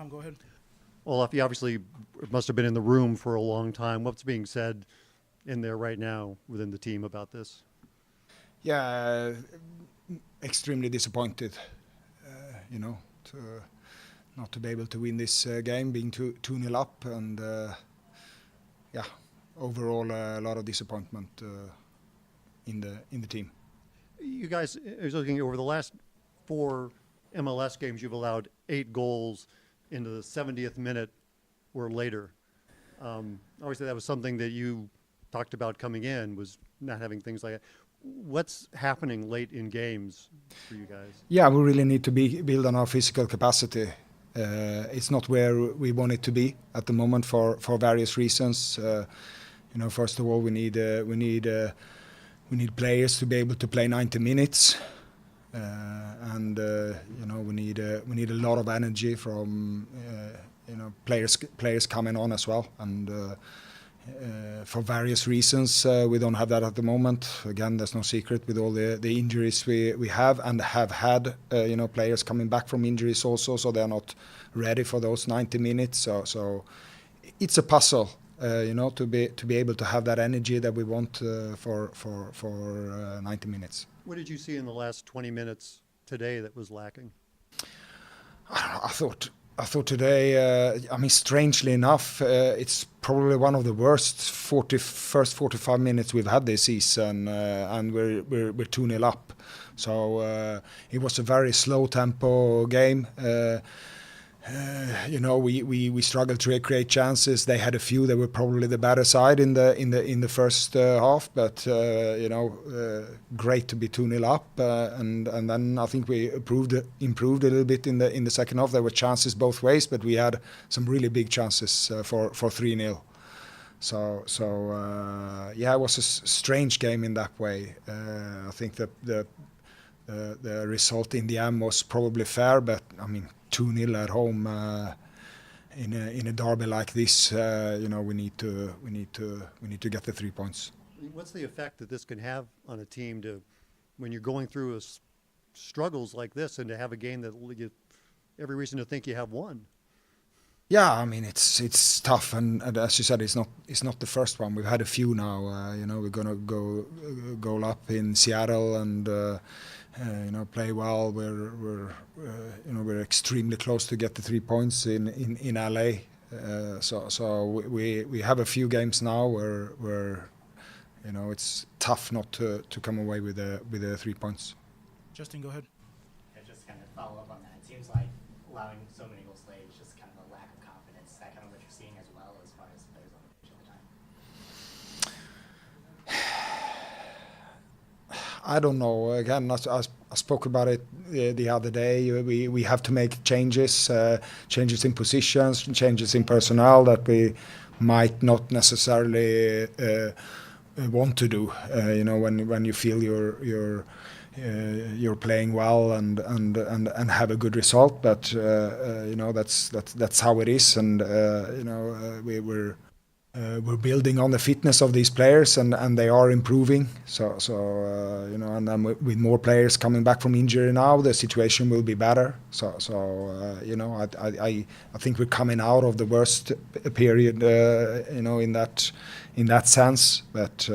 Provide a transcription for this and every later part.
John, go ahead. Olaf, you obviously must have been in the room for a long time. What's being said in there right now within the team about this? Yeah, extremely disappointed, you know, to not to be able to win this game, being 2-0 up, and yeah, overall a lot of disappointment in the team. You guys, I was looking over the last 4 MLS games, you've allowed 8 goals into the 70th minute or later. Obviously, that was something that you talked about coming in, was not having things like that. What's happening late in games for you guys? Yeah, we really need to build on our physical capacity. It's not where we want it to be at the moment for various reasons. First of all, we need players to be able to play 90 minutes, and we need a lot of energy from players coming on as well. And for various reasons, we don't have that at the moment. Again, there's no secret with all the injuries we have and have had. Players coming back from injuries also, so they're not ready for those 90 minutes. So it's a puzzle, to be able to have that energy that we want for 90 minutes. What did you see in the last 20 minutes today that was lacking? I thought today, strangely enough, it's probably one of the worst first 45 minutes we've had this season, and we're 2-0 up. So it was a very slow tempo game. We struggled to create chances. They had a few that were probably the better side in the first half, but great to be 2-0 up, and then I think we improved a little bit in the second half. There were chances both ways, but we had some really big chances for 3-0. So it was a strange game in that way. I think that the result in the end was probably fair, but 2-0 at home in a derby like this, we need to get the 3 points. What's the effect that this can have on a team when you're going through struggles like this, and to have a game that you every reason to think you have won? Yeah, it's tough, and as you said, it's not the first one. We've had a few now. We're gonna go up in Seattle and. Play well. We're extremely close to get the 3 points in LA. So we have a few games now where it's tough not to come away with the 3 points. Justin, go ahead. Yeah, just kind of follow up on that. It seems like allowing so many goals late is just kind of a lack of confidence. Is that kind of what you're seeing as well as far as players on the pitch all the time? I don't know. Again, I spoke about it the other day. We have to make changes in positions, changes in personnel that we might not necessarily want to do. When you feel you're playing well and have a good result, but that's how it is, and we're building on the fitness of these players, and they are improving. And then with more players coming back from injury now, the situation will be better. I think we're coming out of the worst period, in that sense. But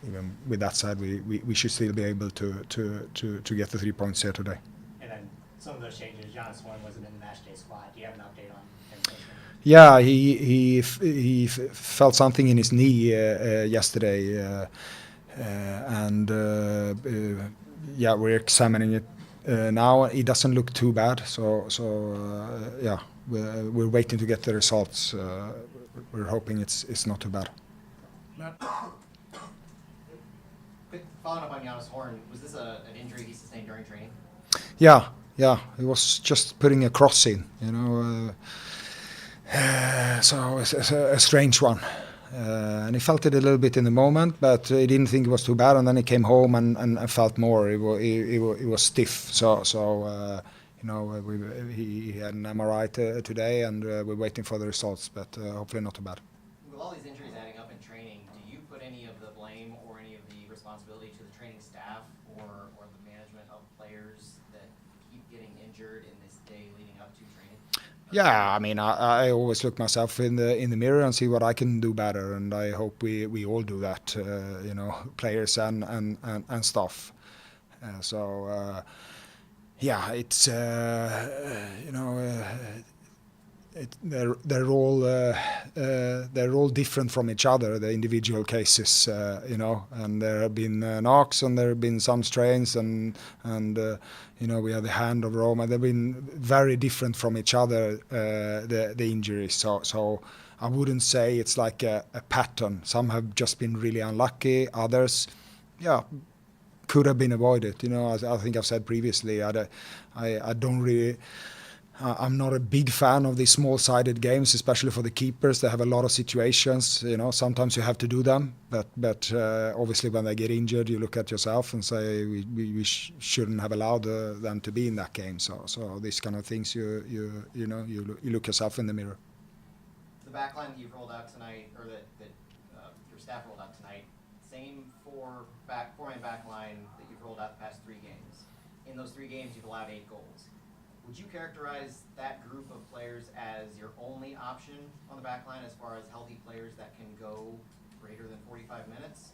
even with that said, we should still be able to get the 3 points here today. And then some of those changes, Jonas Horn wasn't in the matchday squad. Do you have an update on him? Yeah, he felt something in his knee yesterday, and we're examining it now. It doesn't look too bad, so we're waiting to get the results. We're hoping it's not too bad. Matt? Quick following up on Jonas Horn, was this an injury he sustained during training? Yeah, he was just putting a cross in, so it's a strange one. And he felt it a little bit in the moment, but he didn't think it was too bad. And then he came home and felt more. It was stiff. So he had an MRI today, and we're waiting for the results. But hopefully not too bad. With all these injuries adding up in training, do you put any of the blame or any of the responsibility to the training staff or the management of players that keep getting injured? injured in this day leading up to training? Yeah, I mean, I always look myself in the mirror and see what I can do better, and I hope we all do that, players and staff. Yeah, it's they're all different from each other, the individual cases, and there have been knocks and there have been some strains and we have the hand of Roma. They've been very different from each other, the injuries. So I wouldn't say it's like a pattern. Some have just been really unlucky. Others, yeah, could have been avoided. As I think I've said previously, I don't really. I'm not a big fan of these small-sided games, especially for the keepers. They have a lot of situations. Sometimes you have to do them, but obviously when they get injured, you look at yourself and say we shouldn't have allowed them to be in that game. So these kind of things, you look yourself in the mirror. The back line that you've rolled out tonight, or that your staff rolled out tonight, same four-man back line that you've rolled out the past 3 games. In those 3 games, you've allowed 8 goals. Would you characterize that group of players as your only option on the back line as far as healthy players that can go greater than 45 minutes?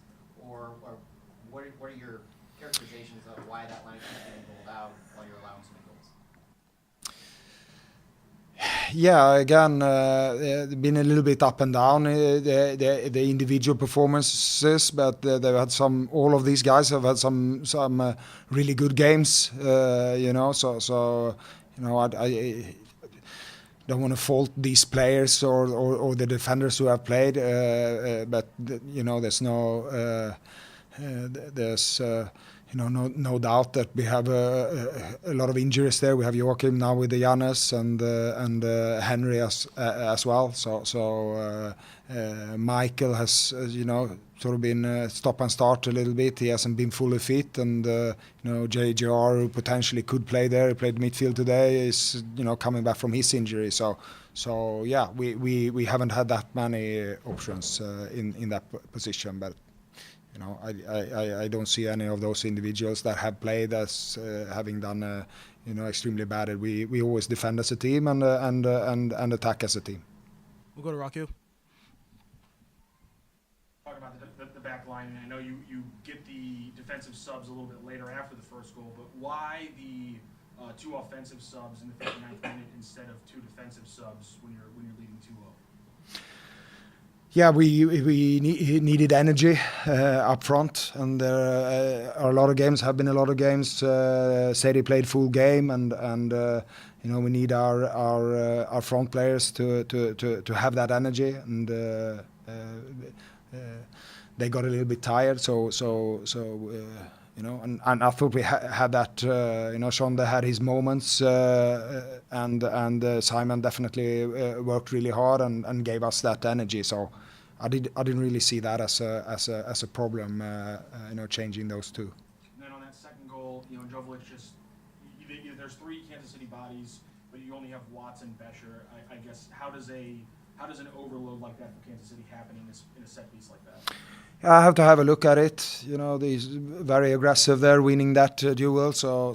Or what are your characterizations of why that line is getting rolled out while you're allowing so many goals? Yeah, again, been a little bit up and down, the individual performances, but they've had all of these guys have had some really good games, I don't want to fault these players or the defenders who have played, but there's no doubt that we have a lot of injuries there. We have Joachim now with the Jannes and Henry as well. So Michael has sort of been stop and start a little bit. He hasn't been fully fit, and JJR, who potentially could play there, he played midfield today, is coming back from his injury. So yeah, we haven't had that many options in that position, but. I don't see any of those individuals that have played as having done extremely bad. We always defend as a team and attack as a team. We'll go to Raku. Talking about the back line, I know you get the defensive subs a little bit later after the first goal, but why the 2 offensive subs in the 59th minute instead of 2 defensive subs when you're leading 2-0? Yeah, we needed energy up front, and there are a lot of games. Have been a lot of games. Sadie played full game, and we need our front players to have that energy, and they got a little bit tired. So and I thought we had that. Shonda had his moments, and Simon definitely worked really hard and gave us that energy. So I didn't really see that as a problem. Changing those 2. And then on that second goal, Jovic there's 3 Kansas City bodies, but you only have Watts and Bescher. I guess how does an overload like that for Kansas City happen in a set piece like that? I have to have a look at it. He's very aggressive there, winning that duel. So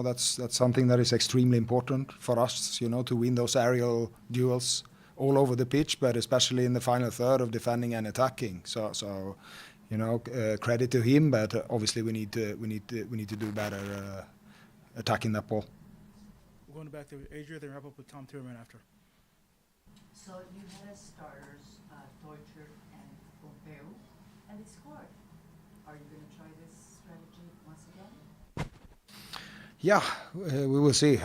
that's something that is extremely important for us. To win those aerial duels all over the pitch, but especially in the final third of defending and attacking. So credit to him, but obviously we need to do better attacking that ball. We're going back to Adria, then wrap up with Tom Tierman after. So you had as starters Deutscher and Pompeu, and they scored. Are you going to try this strategy once again? Yeah, we will see.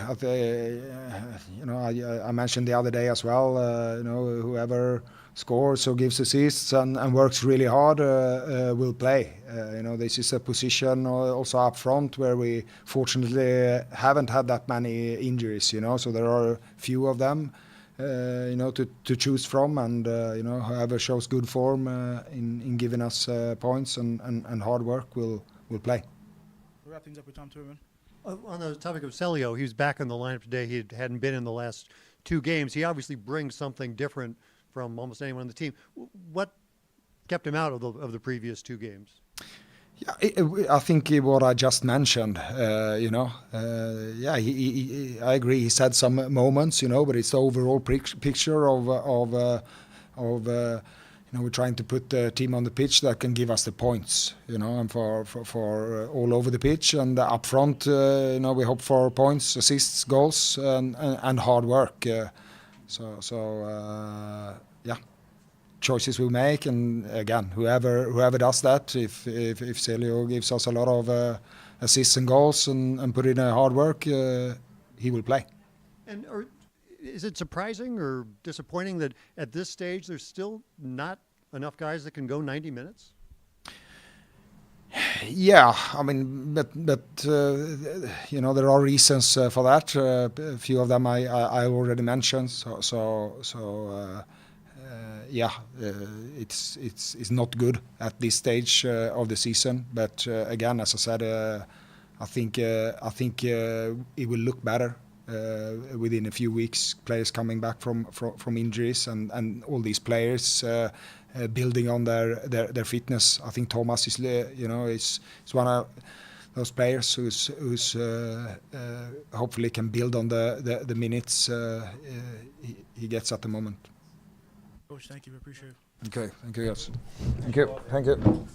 I mentioned the other day as well. Whoever scores or gives assists and works really hard will play. This is a position also up front where we fortunately haven't had that many injuries. So there are a few of them. To choose from, and whoever shows good form in giving us points and hard work will play. We'll wrap things up with Tom Tierman. On the topic of Celio, he was back in the lineup today. He hadn't been in the last 2 games. He obviously brings something different from almost anyone on the team. What kept him out of the previous 2 games? Yeah, I think what I just mentioned, I agree. He's had some moments, but it's the overall picture of we're trying to put the team on the pitch that can give us the points, and for all over the pitch and up front, we hope for points, assists, goals, and hard work. Yeah. Choices we make, and again, whoever does that, if Celio gives us a lot of assists and goals and put in a hard work, he will play. And is it surprising or disappointing that at this stage there's still not enough guys that can go 90 minutes? Yeah, I mean, but there are reasons for that. A few of them I already mentioned. It's not good at this stage of the season. But again, as I said, I think it will look better within a few weeks. Players coming back from injuries and all these players building on their fitness. I think Thomas is one of those players who's hopefully can build on the minutes he gets at the moment. Coach, thank you. We appreciate it. Okay, thank you guys. Thank you.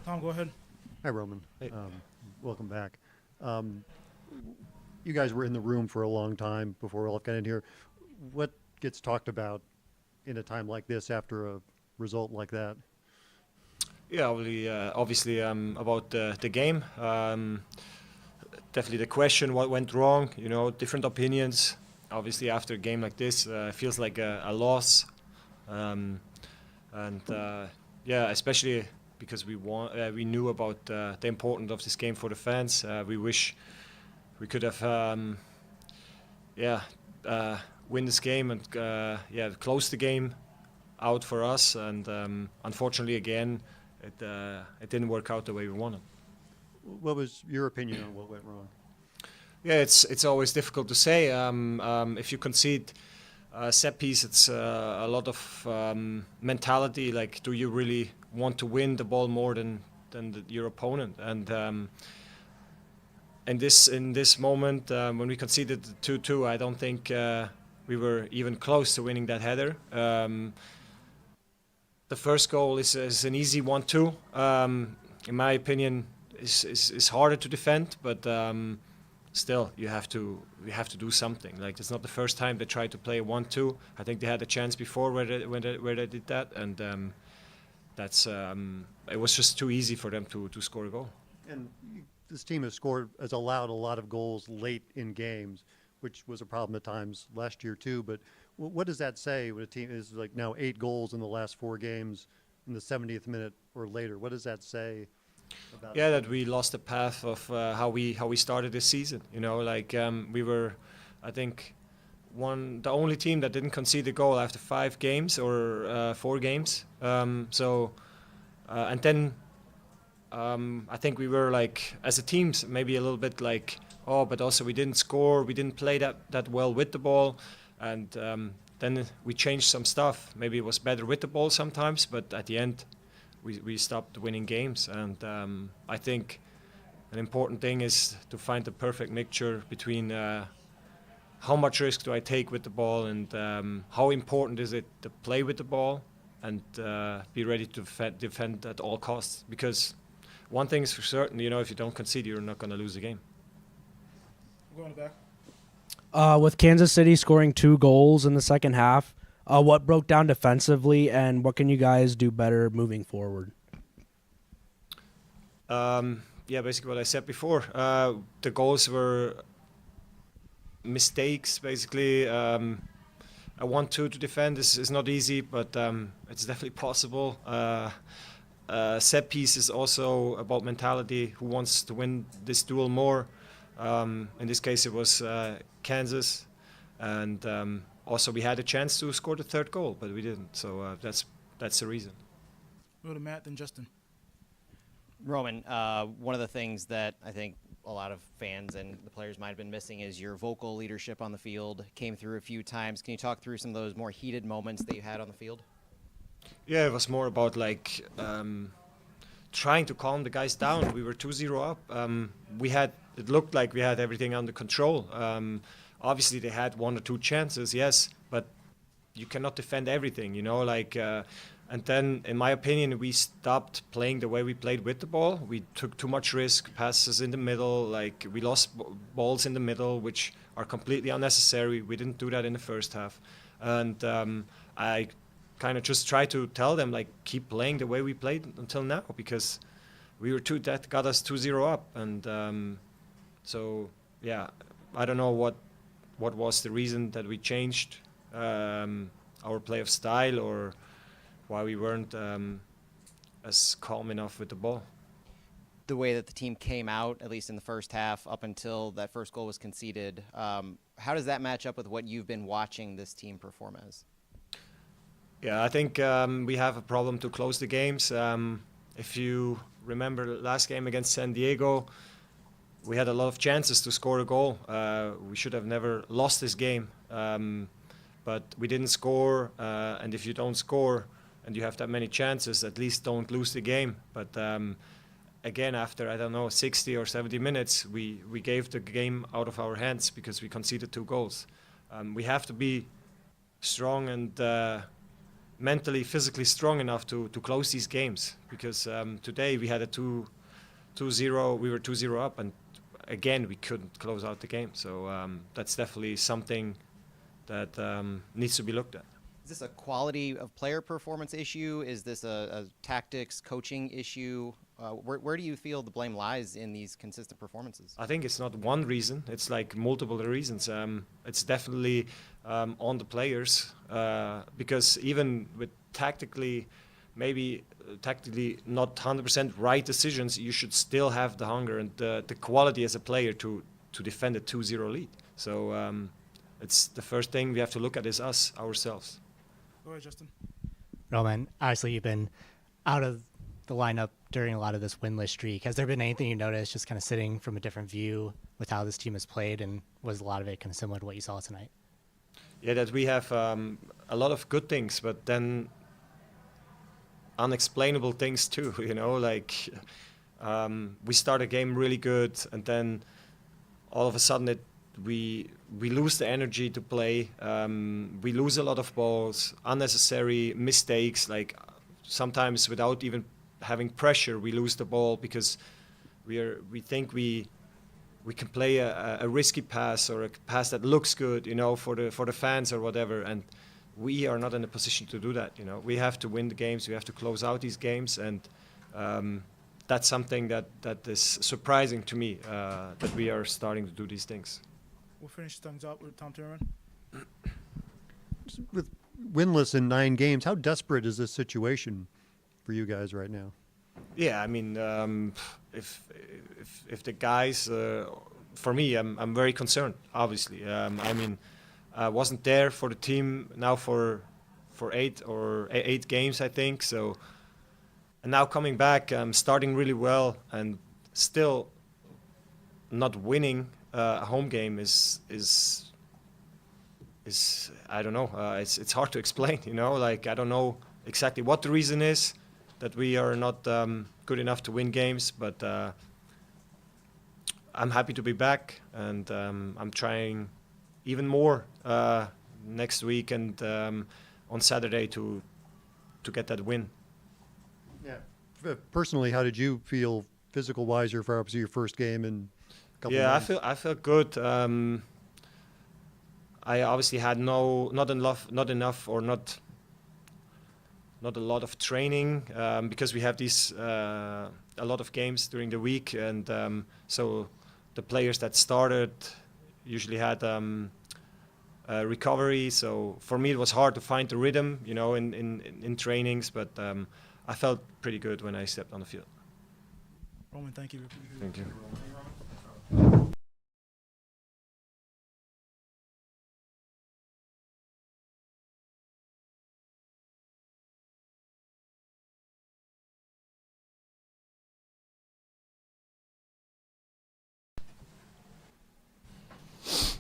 Tom, go ahead. Hi, Roman. Hey. Welcome back. You guys were in the room for a long time before Olof got in here. What gets talked about in a time like this after a result like that? Yeah, obviously about the game. Definitely the question, what went wrong, different opinions. Obviously after a game like this, feels like a loss. Yeah, especially because we knew about the importance of this game for the fans. We wish we could have win this game and close the game out for us. And unfortunately, again, it didn't work out the way we wanted. What was your opinion on what went wrong? Yeah, it's always difficult to say. If you concede set piece, it's a lot of mentality. Like, do you really want to win the ball more than your opponent? And in this moment, when we conceded 2-2, I don't think we were even close to winning that header. The first goal is an easy 1-2. In my opinion, is harder to defend, but still you have to do something. Like, it's not the first time they tried to play a 1-2. I think they had a chance before where they did that, and it was just too easy for them to score a goal. And this team has allowed a lot of goals late in games, which was a problem at times last year too. But what does that say when a team is like now 8 goals in the last 4 games in the 70th minute or later? What does that say about it? That we lost the path of how we started this season. We were, I think, the only team that didn't concede a goal after 5 games or 4 games. And then I think we were, like, as a team, maybe a little bit like, but also we didn't score, we didn't play that well with the ball, and then we changed some stuff. Maybe it was better with the ball sometimes, but at the end we stopped winning games. And I think an important thing is to find the perfect mixture between how much risk do I take with the ball, and how important is it to play with the ball and be ready to defend at all costs. Because one thing is for certain, if you don't concede, you're not going to lose the game. Go in the back. With Kansas City scoring 2 goals in the second half, what broke down defensively, and what can you guys do better moving forward? Basically what I said before. The goals were mistakes, basically. A 1-2 to defend is not easy, but it's definitely possible. Set piece is also about mentality. Who wants to win this duel more? In this case, it was Kansas, and also we had a chance to score the 3rd goal, but we didn't. So that's the reason. Go to Matt, then Justin. Roman, one of the things that I think a lot of fans and the players might have been missing is your vocal leadership on the field. Came through a few times. Can you talk through some of those more heated moments that you had on the field? Yeah, it was more about, like, trying to calm the guys down. We were 2-0 up. It looked like we had everything under control. Obviously, they had 1 or 2 chances, yes, but you cannot defend everything, and then, in my opinion, we stopped playing the way we played with the ball. We took too much risk, passes in the middle, like we lost balls in the middle, which are completely unnecessary. We didn't do that in the first half. And I kind of just tried to tell them, like, keep playing the way we played until now, because that got us 2-0 up. And I don't know what was the reason that we changed our play of style, or why we weren't as calm enough with the ball. The way that the team came out, at least in the first half, up until that first goal was conceded, how does that match up with what you've been watching this team perform as? Yeah, I think we have a problem to close the games. If you remember the last game against San Diego, we had a lot of chances to score a goal. We should have never lost this game, but we didn't score, and if you don't score and you have that many chances, at least don't lose the game. But again, after, 60 or 70 minutes, we gave the game out of our hands because we conceded 2 goals. We have to be strong and mentally, physically strong enough to close these games. Because today we had a 2-0, we were 2-0 up, and again we couldn't close out the game. So that's definitely something that needs to be looked at. Is this a quality of player performance issue? Is this a tactics coaching issue? Where do you feel the blame lies in these consistent performances? I think it's not one reason. It's like multiple reasons. It's definitely on the players because even with tactically not 100% right decisions, you should still have the hunger and the quality as a player to defend a 2-0 lead. So it's the first thing we have to look at is us, ourselves. Go ahead, Justin. Roman, obviously you've been out of the lineup during a lot of this winless streak. Has there been anything you noticed just kind of sitting from a different view with how this team has played, and was a lot of it kind of similar to what you saw tonight? Yeah, that we have a lot of good things, but then unexplainable things too, you know, like we start a game really good and then all of a sudden we lose the energy to play. We lose a lot of balls, unnecessary mistakes, like sometimes without even having pressure, we lose the ball because we think we can play a risky pass or a pass that looks good, you know, for the fans or whatever, and we are not in a position to do that. You know, we have to win the games, we have to close out these games, and that's something that is surprising to me that we are starting to do these things. We'll finish things up with Tom Timmerman. With winless in 9 games, how desperate is this situation for you guys right now? Yeah, I mean, if the guys, for me, I'm very concerned. Obviously, I mean, I wasn't there for the team now for 8 games, I think. So, and now coming back, starting really well and still not winning a home game is I don't know. It's hard to explain. You know, like I don't know exactly what the reason is that we are not good enough to win games, but I'm happy to be back, and I'm trying even more next week and on Saturday to get that win. Yeah. Personally, how did you feel physical-wise? For obviously your first game in a couple months. I felt good. I obviously had not enough or not a lot of training because we have these a lot of games during the week, and so the players that started usually had recovery. So for me, it was hard to find the rhythm, you know, in trainings. But I felt pretty good when I stepped on the field. Roman, thank you. Thank you.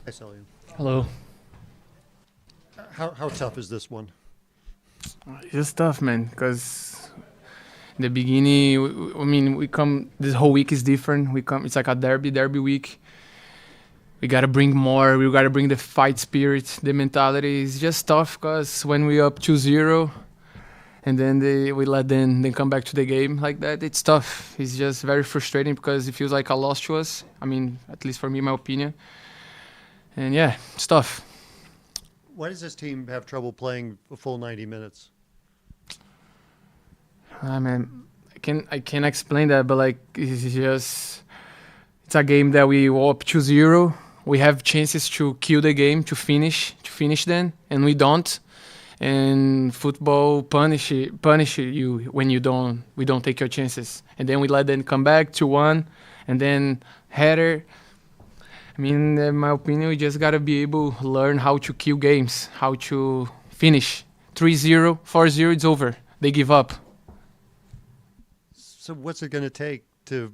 I saw you. Hello. How tough is this one? It's just tough, man, because in the beginning, we come, this whole week is different. It's like a derby week. We got to bring more. We got to bring the fight spirit, the mentality. It's just tough because when we up 2-0 and then we let them come back to the game like that, it's tough. It's just very frustrating because it feels like a loss to us. I mean, at least for me, my opinion. And yeah, it's tough. Why does this team have trouble playing a full 90 minutes? I mean, I can't explain that, but like it's a game that we up 2-0. We have chances to kill the game, to finish them, and we don't. And football punish you when we don't take your chances, and then we let them come back 2-1, and then header. I mean, in my opinion, we just gotta be able to learn how to kill games, how to finish. 3-0, 4-0, it's over. They give up. So what's it going to take to?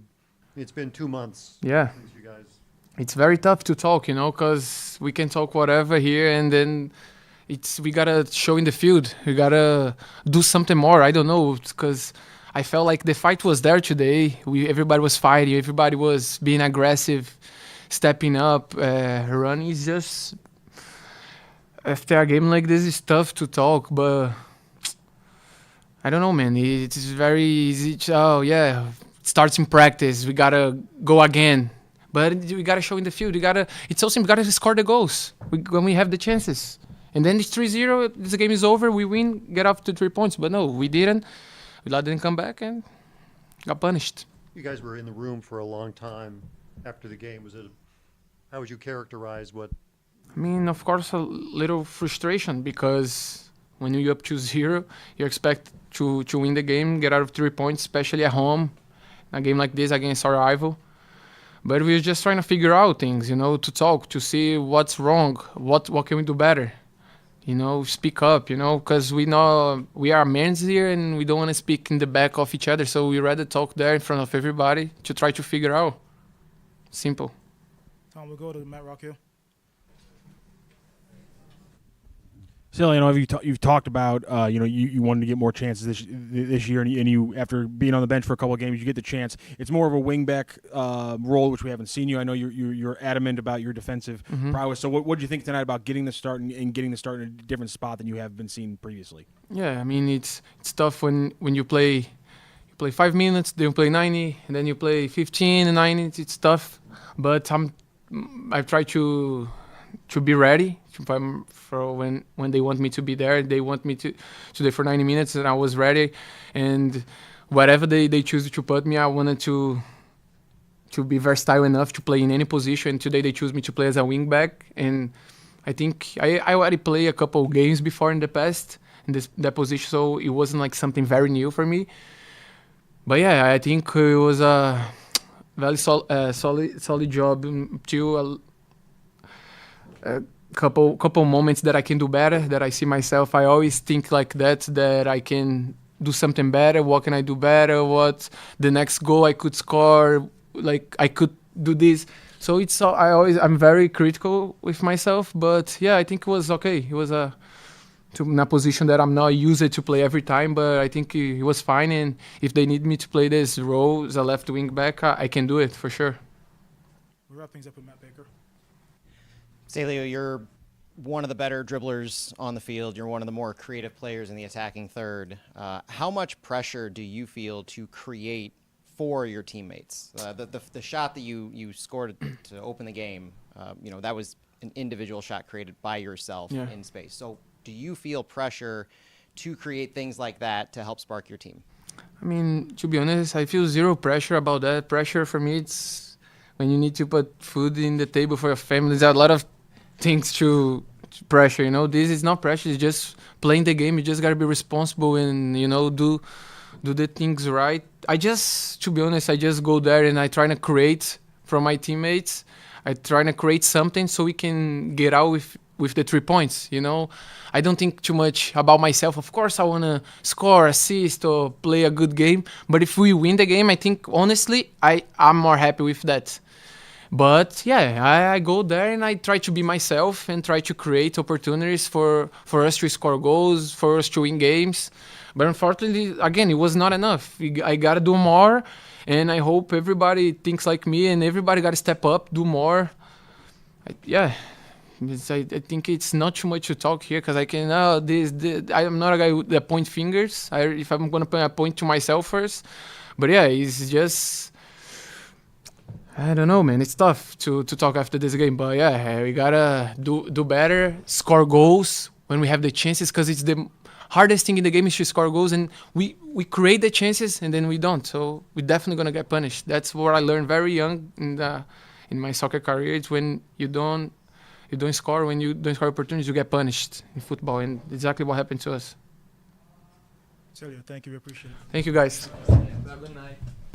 It's been 2 months. Yeah. Since you guys. It's very tough to talk, you know, because we can talk whatever here, and then we gotta show in the field. We gotta do something more. I don't know, because I felt like the fight was there today. Everybody was fighting. Everybody was being aggressive, stepping up, running. It's just after a game like this, it's tough to talk, but I don't know, man. It's very easy. Oh yeah, it starts in practice. We gotta go again, but we gotta show in the field. It's so simple. We gotta score the goals when we have the chances. And then it's 3-0. This game is over. We win, get off to 3 points. But no, we didn't. We didn't come back and got punished. You guys were in the room for a long time after the game. How would you characterize what? I mean, of course, a little frustration because when you're up to 0, you expect to win the game, get out of 3 points, especially at home, a game like this against our rival. But we're just trying to figure out things, to talk, to see what's wrong, what can we do better, speak up, because we know we are men here and we don't want to speak in the back of each other, so we rather talk there in front of everybody to try to figure out. Simple. Tom, we'll go to Matt Rockhill. Silly, I know you've talked about you wanted to get more chances this year, and you after being on the bench for a couple of games, you get the chance. It's more of a wingback role, which we haven't seen you. I know you're adamant about your defensive prowess. So what did you think tonight about getting the start and getting the start in a different spot than you have been seen previously? Yeah, I mean it's tough when you play 5 minutes, then you play 90, and then you play 15 and 90. It's tough, but I try to be ready for when they want me to be there. They want me to there for 90 minutes, and I was ready. And whatever they choose to put me, I wanted to be versatile enough to play in any position. Today they choose me to play as a wing back, and I think I already played a couple of games before in the past in that position, so it wasn't like something very new for me. But yeah, I think it was a very solid job till a couple moments that I can do better, that I see myself. I always think like that I can do something better. What can I do better? What the next goal I could score? Like I could do this. So I'm very critical with myself. But yeah, I think it was okay. It was in a position that I'm not used to play every time, but I think it was fine. And if they need me to play this role as a left wing back, I can do it for sure. We'll wrap things up with Matt Baker. Celio, you're one of the better dribblers on the field. You're one of the more creative players in the attacking third. How much pressure do you feel to create for your teammates? The shot that you scored to open the game, that was an individual shot created by yourself in space. So do you feel pressure to create things like that to help spark your team? I mean, to be honest, I feel zero pressure about that. Pressure for me, it's when you need to put food in the table for your family. There's a lot of things to pressure, This is not pressure. It's just playing the game. You just gotta be responsible and do the things right. To be honest, I just go there and I try to create from my teammates. I try to create something so we can get out with the 3 points. I don't think too much about myself. Of course, I wanna score, assist, or play a good game. But if we win the game, I think honestly, I'm more happy with that. But yeah, I go there and I try to be myself and try to create opportunities for us to score goals, for us to win games. But unfortunately, again, it was not enough. I got to do more, and I hope everybody thinks like me and everybody got to step up, do more. I think it's not too much to talk here because I can, I'm not a guy that point fingers. If I'm going to point to myself first. But yeah, it's just... I don't know, man. It's tough to talk after this game, but yeah, we gotta do better, score goals when we have the chances, because it's the hardest thing in the game is to score goals, and we create the chances and then we don't. So we're definitely gonna get punished. That's what I learned very young in my soccer career. It's when you don't score, when you don't score opportunities, you get punished in football, and exactly what happened to us. Celio, thank you. We appreciate it. Thank you, guys. Have a good night.